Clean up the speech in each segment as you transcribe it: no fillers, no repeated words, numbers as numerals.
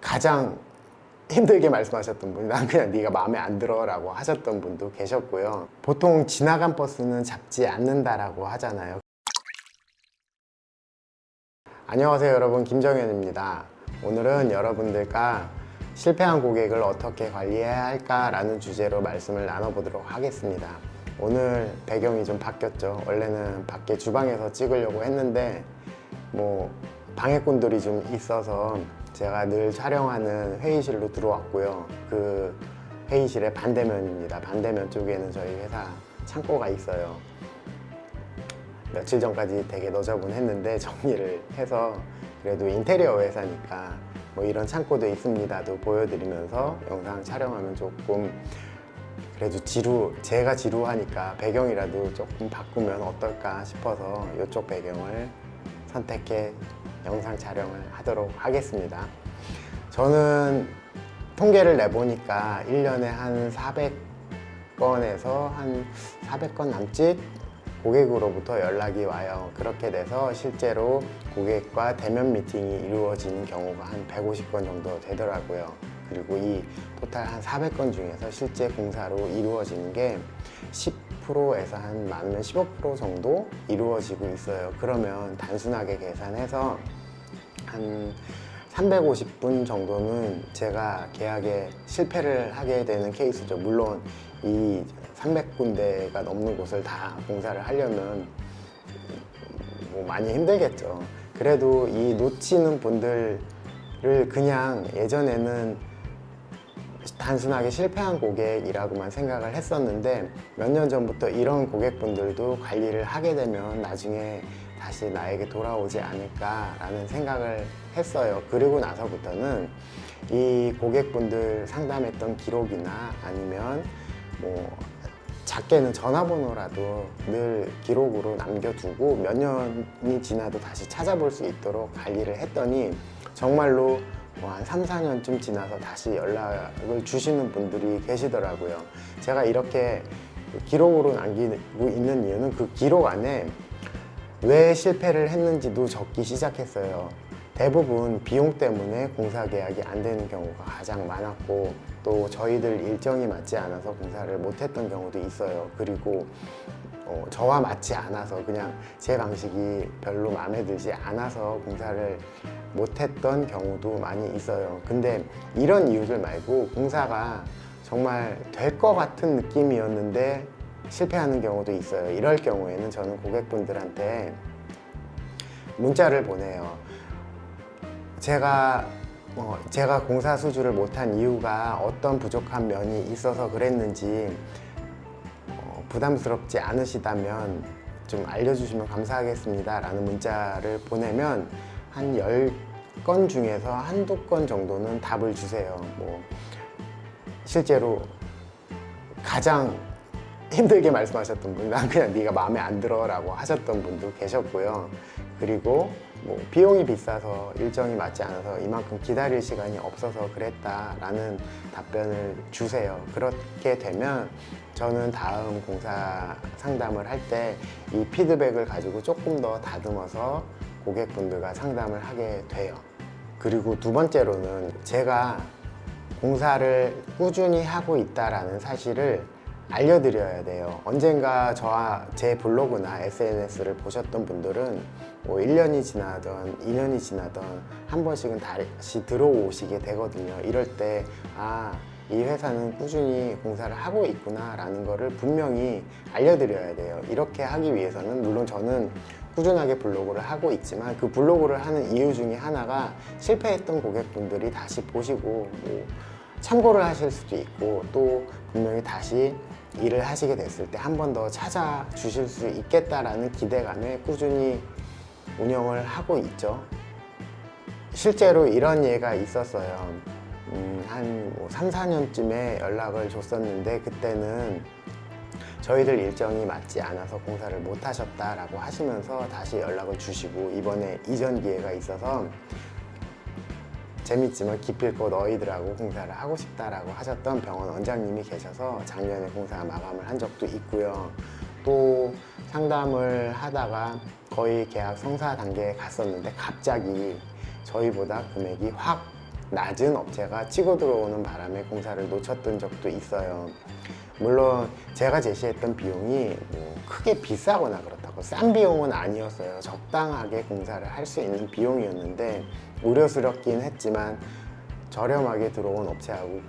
가장 힘들게 말씀하셨던 분이 난 그냥 네가 마음에 안 들어 라고 하셨던 분도 계셨고요. 보통 지나간 버스는 잡지 않는다라고 하잖아요. 안녕하세요 여러분, 김정현입니다. 오늘은 여러분들과 실패한 고객을 어떻게 관리해야 할까 라는 주제로 말씀을 나눠보도록 하겠습니다. 오늘 배경이 좀 바뀌었죠. 원래는 밖에 주방에서 찍으려고 했는데 방해꾼들이 좀 있어서 제가 늘 촬영하는 회의실로 들어왔고요. 그 회의실의 반대면입니다. 반대면 쪽에는 저희 회사 창고가 있어요. 며칠 전까지 되게 너저분했는데 정리를 해서, 그래도 인테리어 회사니까 이런 창고도 있습니다도 보여드리면서 영상 촬영하면 조금 그래도 제가 지루하니까 배경이라도 조금 바꾸면 어떨까 싶어서 이쪽 배경을 선택해 영상 촬영을 하도록 하겠습니다. 저는 통계를 내보니까 1년에 한 400건에서 한 400건 남짓 고객으로부터 연락이 와요. 그렇게 돼서 실제로 고객과 대면 미팅이 이루어지는 경우가 한 150건 정도 되더라고요. 그리고 이 토탈 한 400건 중에서 실제 공사로 이루어지는 게 10%에서 한 많으면 15% 정도 이루어지고 있어요. 그러면 단순하게 계산해서 한 350분 정도는 제가 계약에 실패를 하게 되는 케이스죠. 물론 이 300군데가 넘는 곳을 다 공사를 하려면 많이 힘들겠죠. 그래도 이 놓치는 분들을 그냥 예전에는 단순하게 실패한 고객이라고만 생각을 했었는데, 몇 년 전부터 이런 고객분들도 관리를 하게 되면 나중에 다시 나에게 돌아오지 않을까라는 생각을 했어요. 그리고 나서부터는 이 고객분들 상담했던 기록이나 아니면 작게는 전화번호라도 늘 기록으로 남겨두고 몇 년이 지나도 다시 찾아볼 수 있도록 관리를 했더니 정말로 한 3, 4년쯤 지나서 다시 연락을 주시는 분들이 계시더라고요. 제가 이렇게 기록으로 남기고 있는 이유는 그 기록 안에 왜 실패를 했는지도 적기 시작했어요. 대부분 비용 때문에 공사 계약이 안 되는 경우가 가장 많았고, 또 저희들 일정이 맞지 않아서 공사를 못했던 경우도 있어요. 그리고 저와 맞지 않아서 그냥 제 방식이 별로 마음에 들지 않아서 공사를 못했던 경우도 많이 있어요. 근데 이런 이유들 말고 공사가 정말 될 것 같은 느낌이었는데 실패하는 경우도 있어요. 이럴 경우에는 저는 고객분들한테 문자를 보내요. 제가 공사 수주를 못한 이유가 어떤 부족한 면이 있어서 그랬는지 부담스럽지 않으시다면 좀 알려주시면 감사하겠습니다 라는 문자를 보내면 한 10건 중에서 한두 건 정도는 답을 주세요. 실제로 가장 힘들게 말씀하셨던 분이 난 그냥 네가 마음에 안 들어 라고 하셨던 분도 계셨고요. 그리고 비용이 비싸서 일정이 맞지 않아서 이만큼 기다릴 시간이 없어서 그랬다 라는 답변을 주세요. 그렇게 되면 저는 다음 공사 상담을 할 때 이 피드백을 가지고 조금 더 다듬어서 고객분들과 상담을 하게 돼요. 그리고 두 번째로는 제가 공사를 꾸준히 하고 있다라는 사실을 알려드려야 돼요. 언젠가 제 블로그나 SNS를 보셨던 분들은 1년이 지나던 2년이 지나던 한 번씩은 다시 들어오시게 되거든요. 이럴 때 이 회사는 꾸준히 공사를 하고 있구나 라는 거를 분명히 알려드려야 돼요. 이렇게 하기 위해서는 물론 저는 꾸준하게 블로그를 하고 있지만 그 블로그를 하는 이유 중에 하나가 실패했던 고객분들이 다시 보시고 참고를 하실 수도 있고, 또 분명히 다시 일을 하시게 됐을 때 한 번 더 찾아주실 수 있겠다라는 기대감에 꾸준히 운영을 하고 있죠. 실제로 이런 예가 있었어요. 한 3, 4년쯤에 연락을 줬었는데, 그때는 저희들 일정이 맞지 않아서 공사를 못 하셨다라고 하시면서 다시 연락을 주시고, 이번에 이전 기회가 있어서 재밌지만 기필코 너희들하고 공사를 하고 싶다라고 하셨던 병원 원장님이 계셔서 작년에 공사 마감을 한 적도 있고요. 또 상담을 하다가 거의 계약 성사 단계에 갔었는데 갑자기 저희보다 금액이 확 낮은 업체가 치고 들어오는 바람에 공사를 놓쳤던 적도 있어요. 물론 제가 제시했던 비용이 뭐 크게 비싸거나 그렇다고 싼 비용은 아니었어요. 적당하게 공사를 할 수 있는 비용이었는데 우려스럽긴 했지만 저렴하게 들어온 업체하고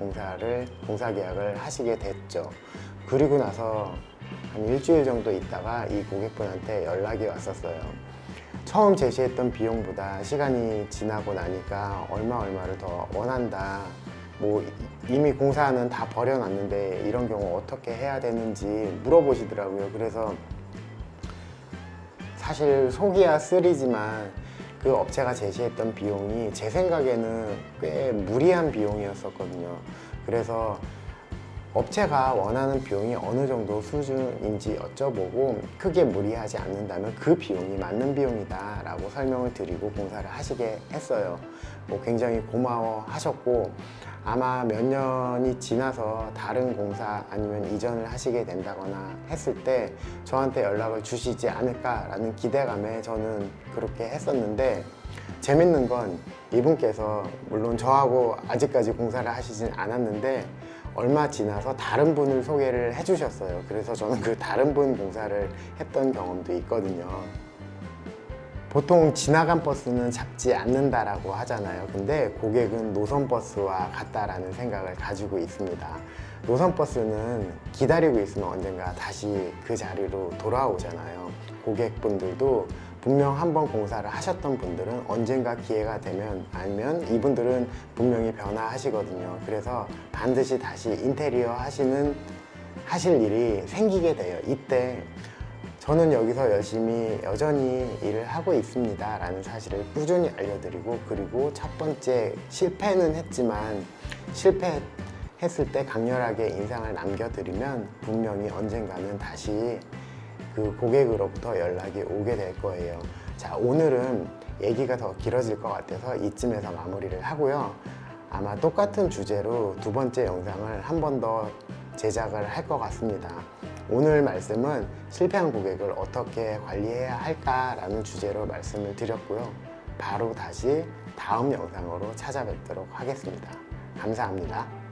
공사 계약을 하시게 됐죠. 그리고 나서 한 일주일 정도 있다가 이 고객분한테 연락이 왔었어요. 처음 제시했던 비용보다 시간이 지나고 나니까 얼마를 더 원한다. 뭐 이미 공사는 다 버려놨는데 이런 경우 어떻게 해야 되는지 물어보시더라고요. 그래서 사실 속이야 쓰리지만 그 업체가 제시했던 비용이 제 생각에는 꽤 무리한 비용이었었거든요. 그래서 업체가 원하는 비용이 어느 정도 수준인지 여쭤보고 크게 무리하지 않는다면 그 비용이 맞는 비용이다 라고 설명을 드리고 공사를 하시게 했어요. 뭐 굉장히 고마워 하셨고 아마 몇 년이 지나서 다른 공사 아니면 이전을 하시게 된다거나 했을 때 저한테 연락을 주시지 않을까라는 기대감에 저는 그렇게 했었는데 재밌는 건 이분께서 물론 저하고 아직까지 공사를 하시진 않았는데 얼마 지나서 다른 분을 소개를 해주셨어요. 그래서 저는 그 다른 분 공사를 했던 경험도 있거든요. 보통 지나간 버스는 잡지 않는다라고 하잖아요. 근데 고객은 노선버스와 같다라는 생각을 가지고 있습니다. 노선버스는 기다리고 있으면 언젠가 다시 그 자리로 돌아오잖아요. 고객분들도 분명 한번 공사를 하셨던 분들은 언젠가 기회가 되면 아니면 이분들은 분명히 변화하시거든요. 그래서 반드시 다시 인테리어 하실 일이 생기게 돼요. 이때 저는 여기서 열심히 여전히 일을 하고 있습니다 라는 사실을 꾸준히 알려드리고 그리고 첫 번째 실패는 했지만 실패했을 때 강렬하게 인상을 남겨드리면 분명히 언젠가는 다시 그 고객으로부터 연락이 오게 될 거예요. 자, 오늘은 얘기가 더 길어질 것 같아서 이쯤에서 마무리를 하고요. 아마 똑같은 주제로 두 번째 영상을 한 번 더 제작을 할 것 같습니다. 오늘 말씀은 실패한 고객을 어떻게 관리해야 할까라는 주제로 말씀을 드렸고요. 바로 다시 다음 영상으로 찾아뵙도록 하겠습니다. 감사합니다.